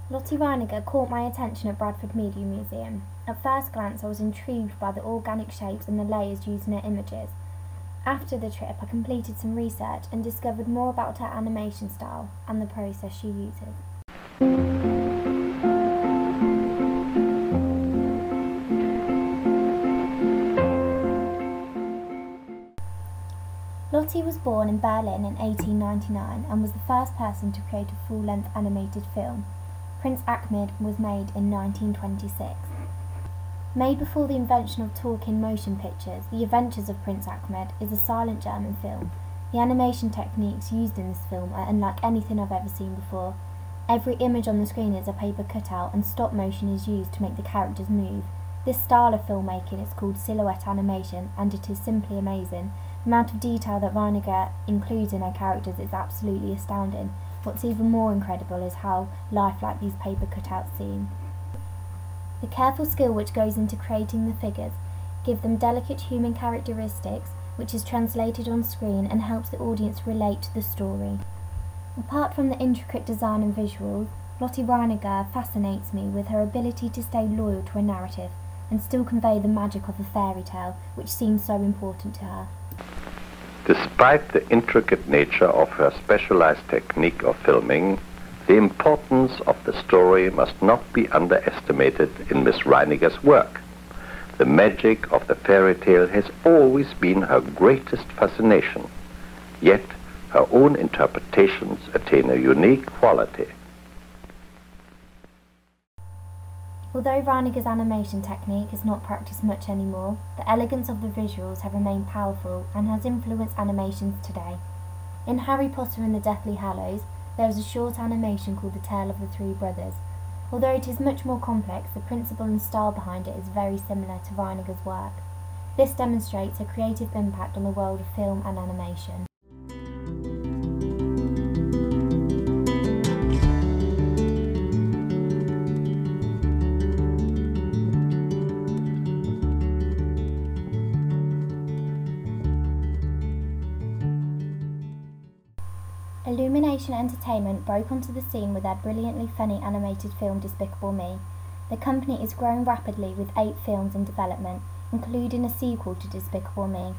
Lotte Reiniger caught my attention at Bradford Media Museum. At first glance I was intrigued by the organic shapes and the layers used in her images. After the trip I completed some research and discovered more about her animation style and the process she uses. Lotte was born in Berlin in 1899 and was the first person to create a full-length animated film. Prince Ahmed was made in 1926. Made before the invention of talking motion pictures, The Adventures of Prince Ahmed is a silent German film. The animation techniques used in this film are unlike anything I've ever seen before. Every image on the screen is a paper cutout and stop motion is used to make the characters move. This style of filmmaking is called silhouette animation and it is simply amazing. The amount of detail that Reiniger includes in her characters is absolutely astounding. What's even more incredible is how lifelike these paper cutouts seem. The careful skill which goes into creating the figures give them delicate human characteristics which is translated on screen and helps the audience relate to the story. Apart from the intricate design and visuals, Lotte Reiniger fascinates me with her ability to stay loyal to a narrative and still convey the magic of a fairy tale which seems so important to her. Despite the intricate nature of her specialized technique of filming, the importance of the story must not be underestimated in Miss Reiniger's work. The magic of the fairy tale has always been her greatest fascination, yet her own interpretations attain a unique quality. Although Reiniger's animation technique is not practiced much anymore, the elegance of the visuals have remained powerful and has influenced animations today. In Harry Potter and the Deathly Hallows, there is a short animation called The Tale of the Three Brothers. Although it is much more complex, the principle and style behind it is very similar to Reiniger's work. This demonstrates her creative impact on the world of film and animation. Illumination Entertainment broke onto the scene with their brilliantly funny animated film Despicable Me. The company is growing rapidly with 8 films in development, including a sequel to Despicable Me.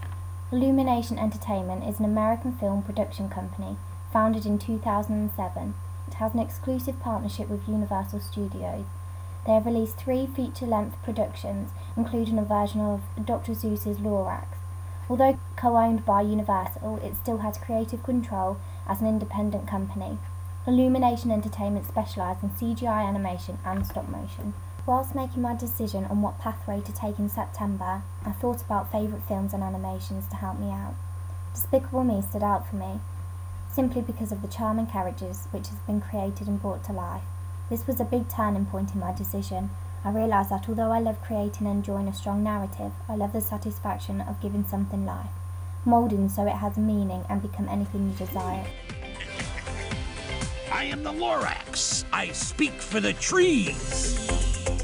Illumination Entertainment is an American film production company founded in 2007. It has an exclusive partnership with Universal Studios. They have released 3 feature-length productions, including a version of Dr. Seuss's Lorax. Although co-owned by Universal, it still has creative control as an independent company. Illumination Entertainment specialise in CGI animation and stop motion. Whilst making my decision on what pathway to take in September, I thought about favourite films and animations to help me out. Despicable Me stood out for me, simply because of the charming characters which has been created and brought to life. This was a big turning point in my decision. I realised that although I love creating and enjoying a strong narrative, I love the satisfaction of giving something life, moulding so it has meaning and become anything you desire. I am the Lorax. I speak for the trees.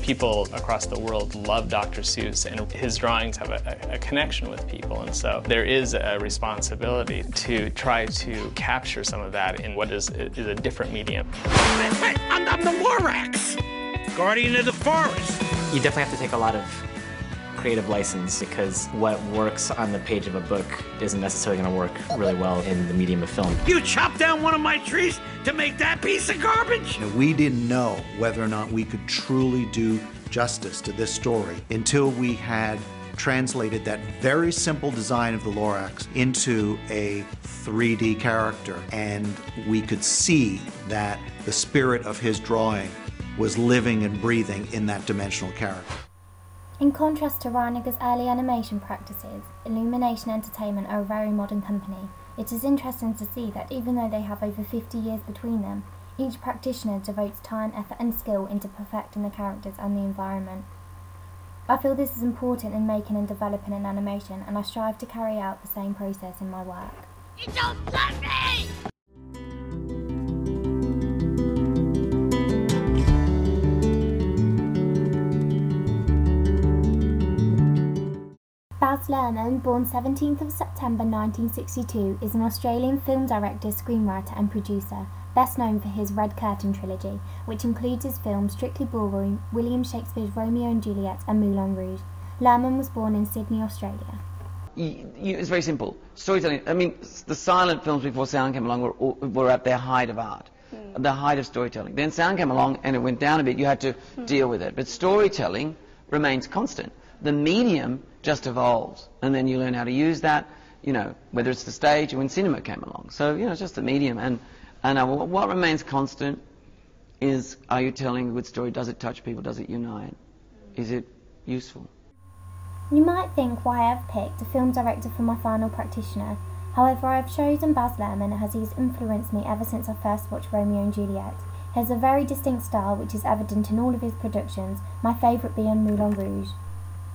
People across the world love Dr. Seuss, and his drawings have a connection with people, and so there is a responsibility to try to capture some of that in what is a different medium. I'm the Lorax, guardian of the forest. You definitely have to take a lot of creative license because what works on the page of a book isn't necessarily going to work really well in the medium of film. You chopped down one of my trees to make that piece of garbage? We didn't know whether or not we could truly do justice to this story until we had translated that very simple design of the Lorax into a 3D character, and we could see that the spirit of his drawing was living and breathing in that dimensional character. In contrast to Reiniger's early animation practices, Illumination Entertainment are a very modern company. It is interesting to see that even though they have over 50 years between them, each practitioner devotes time, effort and skill into perfecting the characters and the environment. I feel this is important in making and developing an animation, and I strive to carry out the same process in my work. You don't love me! Baz Luhrmann, born 17th of September 1962, is an Australian film director, screenwriter and producer, best known for his Red Curtain trilogy, which includes his films Strictly Ballroom, William Shakespeare's Romeo and Juliet and Moulin Rouge. Luhrmann was born in Sydney, Australia. It's very simple. Storytelling, I mean, the silent films before sound came along were at their height of art, the height of storytelling. Then sound came along and it went down a bit. You had to deal with it. But storytelling remains constant. The medium just evolves, and then you learn how to use that, you know, whether it's the stage or when cinema came along. So, you know, it's just the medium. And what remains constant is, are you telling a good story? Does it touch people? Does it unite? Is it useful? You might think why I've picked a film director for my final practitioner. However, I have chosen Baz Luhrmann as he's influenced me ever since I first watched Romeo and Juliet. He has a very distinct style which is evident in all of his productions, my favourite being Moulin Rouge.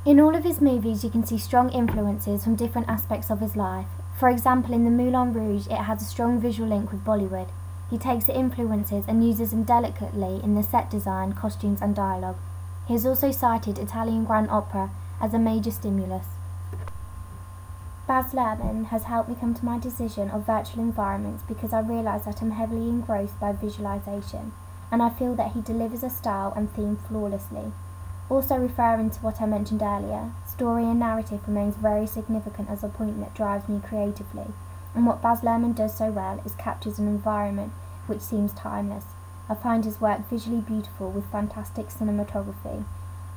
In all of his movies you can see strong influences from different aspects of his life. For example, in the Moulin Rouge it has a strong visual link with Bollywood. He takes the influences and uses them delicately in the set design, costumes and dialogue. He has also cited Italian grand opera as a major stimulus. Baz Luhrmann has helped me come to my decision of virtual environments because I realise that I'm heavily engrossed by visualisation, and I feel that he delivers a style and theme flawlessly. Also referring to what I mentioned earlier, story and narrative remains very significant as a point that drives me creatively, and what Baz Luhrmann does so well is captures an environment which seems timeless. I find his work visually beautiful with fantastic cinematography,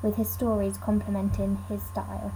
with his stories complementing his style.